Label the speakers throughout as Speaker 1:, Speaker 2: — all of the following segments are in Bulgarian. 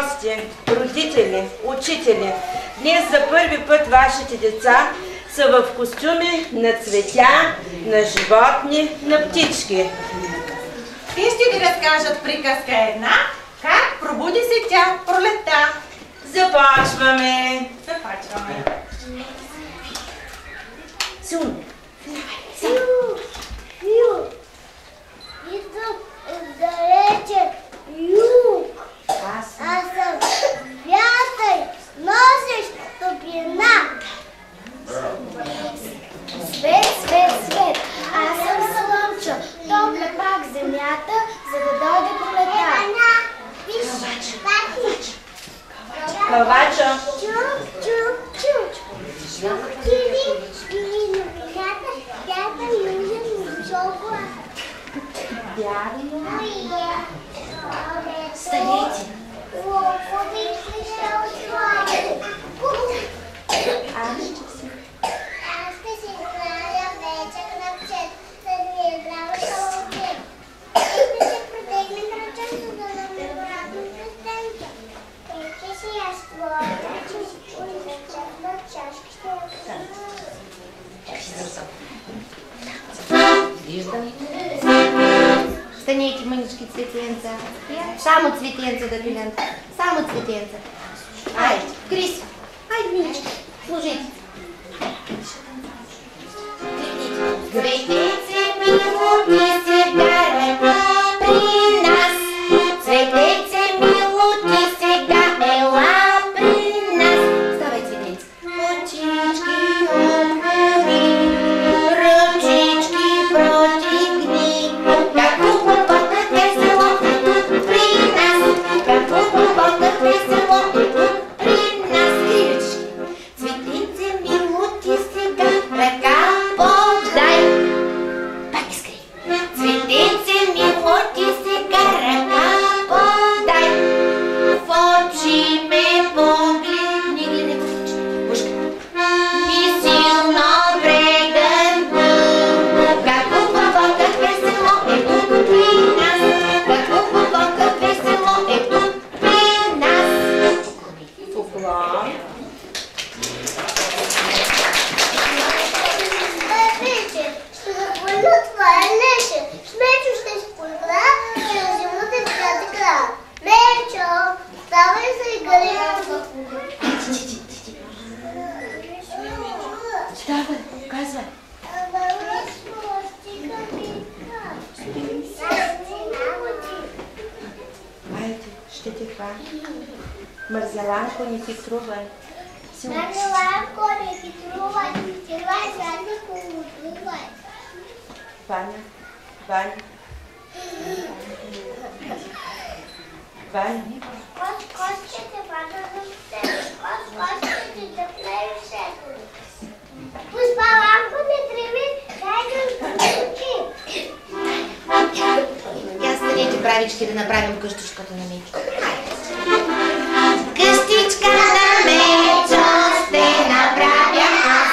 Speaker 1: гости, родители, учители, днес за първи път вашите деца са в костюми на цветя, на животни, на птички.
Speaker 2: Те ще ви разкажат приказка една, как пробуди се тя пролетта.
Speaker 1: Започваме!
Speaker 2: Започваме.
Speaker 1: Силно!
Speaker 3: Идвам далече юг. Аз съм вятър, носещ топлина. Свет, свет, свет. Аз съм слънчо, топля пак земята, за да дойде пролета.
Speaker 1: Кавача!
Speaker 3: Чук, чук, чук. Чук, или новината, бяха южен жълко.
Speaker 1: Станете!
Speaker 3: Аз ще си храня вечер на пчет, да ми е здраво шалопет. Ще се протегнем ръча, за да намерим обратно престенка. Ето си аз твоята, че си чакна чашките.
Speaker 4: Виждам. Станете, мънички цветенца. Само цветенца да пилям. Само цветенца. Айде, Крис. Айде, милички. Служите. Цветенце мило ти сега ела при нас. Цветенце мило ти сега ела при нас. Ставай, цветенце. Очички отвори, ръчички протигни. Как хубавата весело е тук при нас. Как хубавата весело е тук при нас. Крилички. Цветенце мило ти сега ръка подай. Пак искри. Цветенце мило ти сега ръка подай. В очи ме погледни. Гледай в очи. Пушка. И силно прегърна. Как хубаво, как весело е тук при нас. Как хубаво, как весело е тук при нас.
Speaker 1: Поклон!
Speaker 3: Вече ще захвърля това е леше. Смечо ще спорва, ще разимате в тази края. Мечо, ставай се и гали.
Speaker 1: Давай, казвай! Айде, ще те хвана. Мързеланко, не хитрувай. Силно.
Speaker 3: Мармеладко, не хитрувай, червай заднико, отливай.
Speaker 1: Ваня, Ваня. Ваня.
Speaker 3: Кос, ще те пада за тебе. Кос, ще ти заплею всеко. Пусть баланко не треби, дай да включи.
Speaker 4: Я станете бравички да направим къщичката на Мечо. Къщичка на Мечо ще направя аз.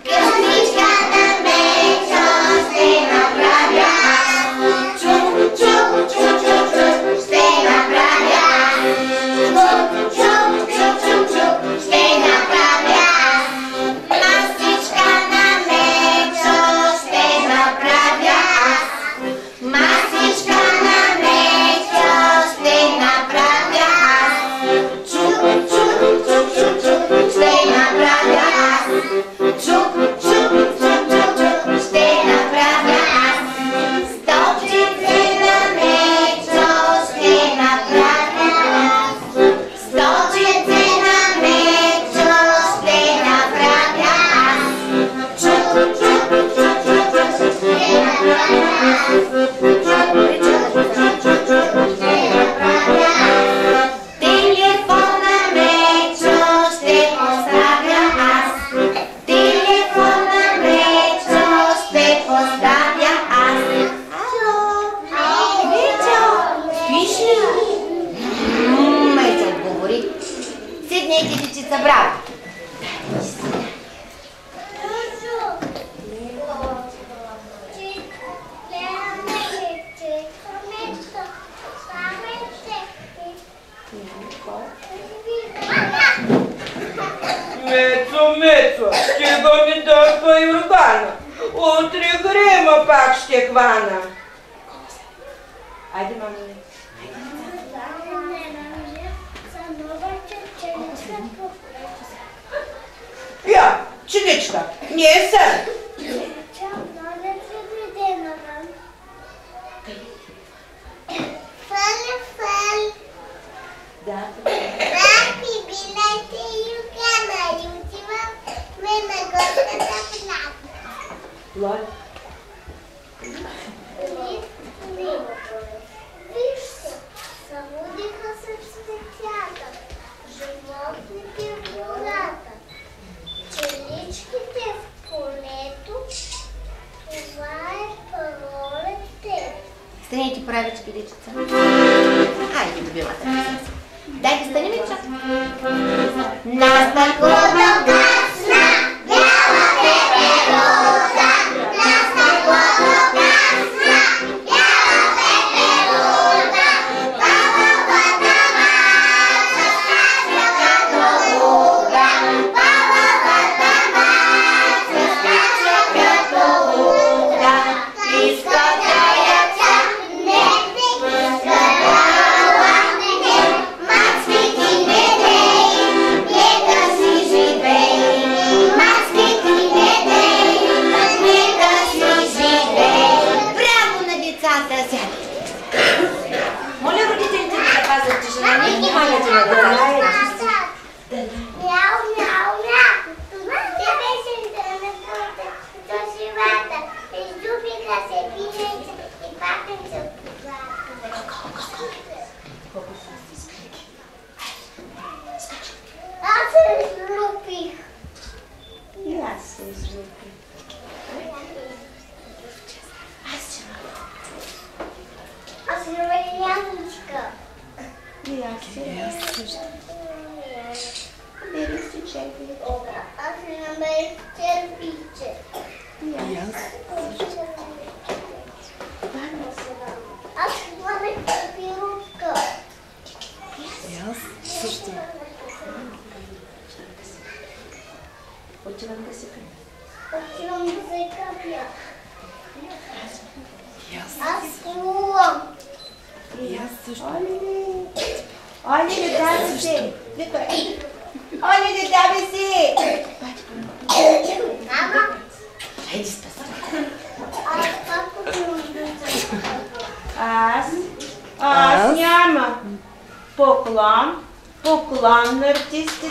Speaker 4: Къщичка на Мечо ще направя аз. Чук, чук, чук, чук, чук, ще направя аз. Чук, чук, чук, чук, чук, ще направя аз. Масичка на Мечо ще направя аз. Масичка на Мечо ще направя аз. Чук, чук, чук, чук, чук, ще направя аз. Чук, чук, чук, чук, чук, ще направя аз. Столчице на Мечо ще направя аз. Столчице на Мечо ще направя аз. Чук, чук, чук, чук, чук, ще направя аз. Телефона Мечо ще поставя аз. Телефона Мечо ще поставя аз. Ало? Мечо, спиш ли? Мечо отговори. Седнете, дечица, браво.
Speaker 1: Стига ми дърпа юргана. Утре грема пак ще хвана. Айде, мама. Я, чиничка, не сън. Да.
Speaker 3: Папи, билете югана и отиваме на гората да плата.
Speaker 1: Лоля.
Speaker 3: Вижте, събудиха се цветята, животните в гората, пчеличките в полето, това е пролетта.
Speaker 4: Станете правички, дечица. Хайде, любимата принцеса. Дайте, стани, Митчо. Нас года красна, бяла пеперуда. Нас года красна, бяла пеперуда. Баба Ватама се скача като луга. Баба Ватама се скача като луга. Иска да я цапне, иска да лапне. Мацки ти не дей, нека си живей. Мацки ти не дей, нека си живей. Браво на децата! Сядайте. Моля родителите да запазят тишина. Не внимавайте на децата.
Speaker 3: Мяу, мяу, мяу. Те беше до живата. Издубиха се пилеца и патенца по главата. Аз се излупих.
Speaker 1: И аз се излупих.
Speaker 3: Аз се намери ябълчка.
Speaker 1: И аз също. Бери си чеки.
Speaker 3: Аз се намерих черпиче.
Speaker 1: И аз.
Speaker 3: Аз хванах папирушка.
Speaker 1: Отивам да се пия.
Speaker 3: Отивам да се капя. Аз плувам.
Speaker 1: Оли, не давай се! Оли, не давай се!
Speaker 3: Мама,
Speaker 4: Хайде, спаси.
Speaker 3: аз пак отивам да се капя.
Speaker 1: Аз няма. Поклон на артистите.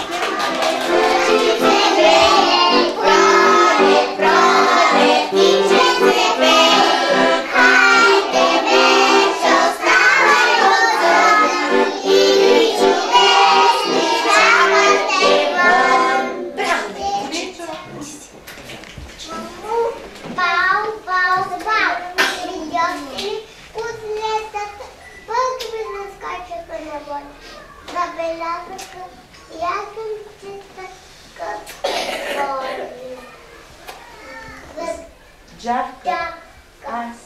Speaker 1: Джавка. Аз.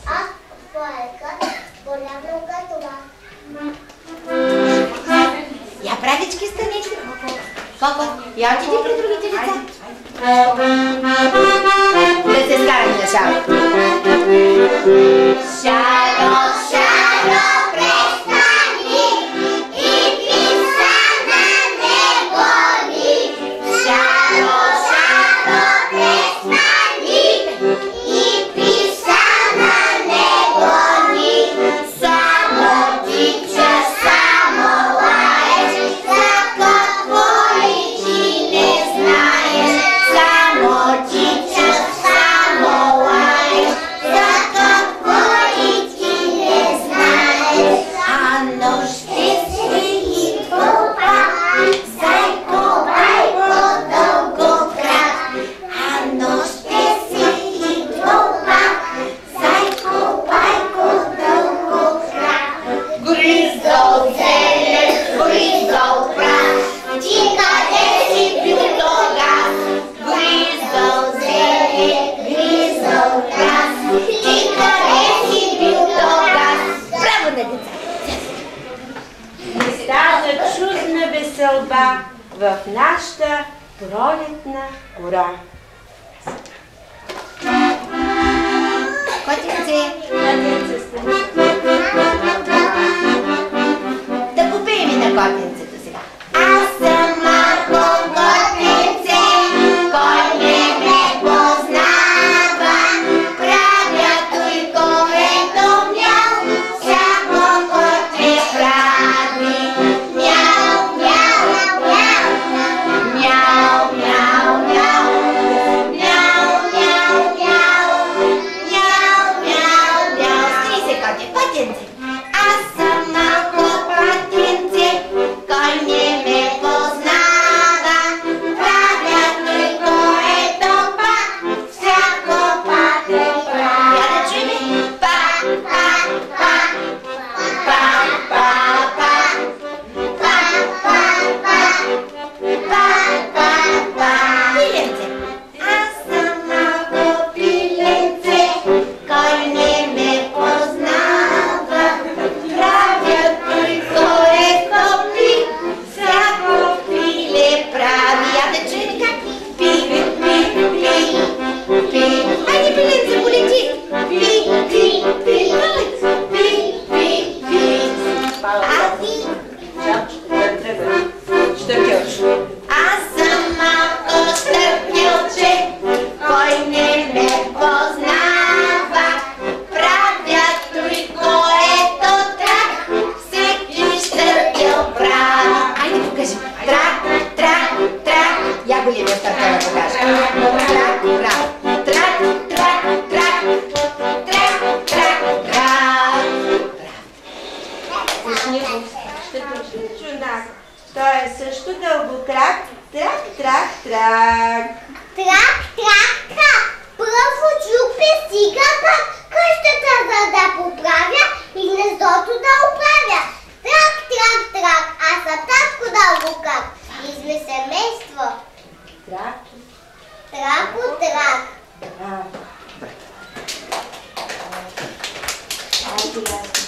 Speaker 4: Я правички, станете. Коко, я отиди при другите деца. Да се скараме на шало. Шало, шало, престани и писана не гони. Шало, шало, престани и писана не гони. Само тича, само лаеш, за какво личи не знаеш. Само тича, само лаеш, за какво личи не знаеш. А нощите си идва пак, зайко, байко, дълго крак. А нощите си идва пак, зайко, байко, дълго крак. Гризъл зелен, гризъл прах, ти къде си бил тогаз? Гризъл зелен, гризъл прах, ти къде си бил тогаз? Браво на децата!
Speaker 1: И стана чудна веселба в нашата пролетна гора.
Speaker 4: Котенце.
Speaker 1: Котенце, стани.
Speaker 4: Да попеем и на котенцето сега. Аз съм малко котенце, кой не ме познава, правя той, което мяу, всяко котре прави. Мяу, мяу, мяу, мяу, мяу, мяу, мяу, мяу, мяу, мяу, мяу, мяу. Скри се, коте, котенце. Аз съм малко патенце, кой не ме познава, правя той, което пак, всяко пак е прави. Я да чуем? Па, па, па, па, па, па, па, па, па, па. Пиленце. Аз съм малко пиленце, кой не ме познава, правя той, което пи, всяко пиле прави. Я да чуем как пи, пи, пи, пи. Хайде, пиленце, полети. Пи, пи, пи, пи, пи, пи. А ти?
Speaker 1: Штъркелче.
Speaker 4: Аз съм малко штъркелче, кой не ме познава, правя той, което трак, всеки штъркел прави. Айде покажи. Трак, трак, трак. Я големия штъркел да покажа. Трак, трак, трак, трак, трак, трак, трак, трак.
Speaker 1: Ушнико. Штъркелче. Чунак. Той е също дългокрак. Трак, трак, трак.
Speaker 3: Трак, трак, трак. Пръв отчупи стига пак къщата, за да поправя и гнездото да оправя. Трак, трак, трак. Аз съм татко дългокрак. И сме семейство.
Speaker 1: Трак.
Speaker 3: Трако, трак.
Speaker 1: Айде, аз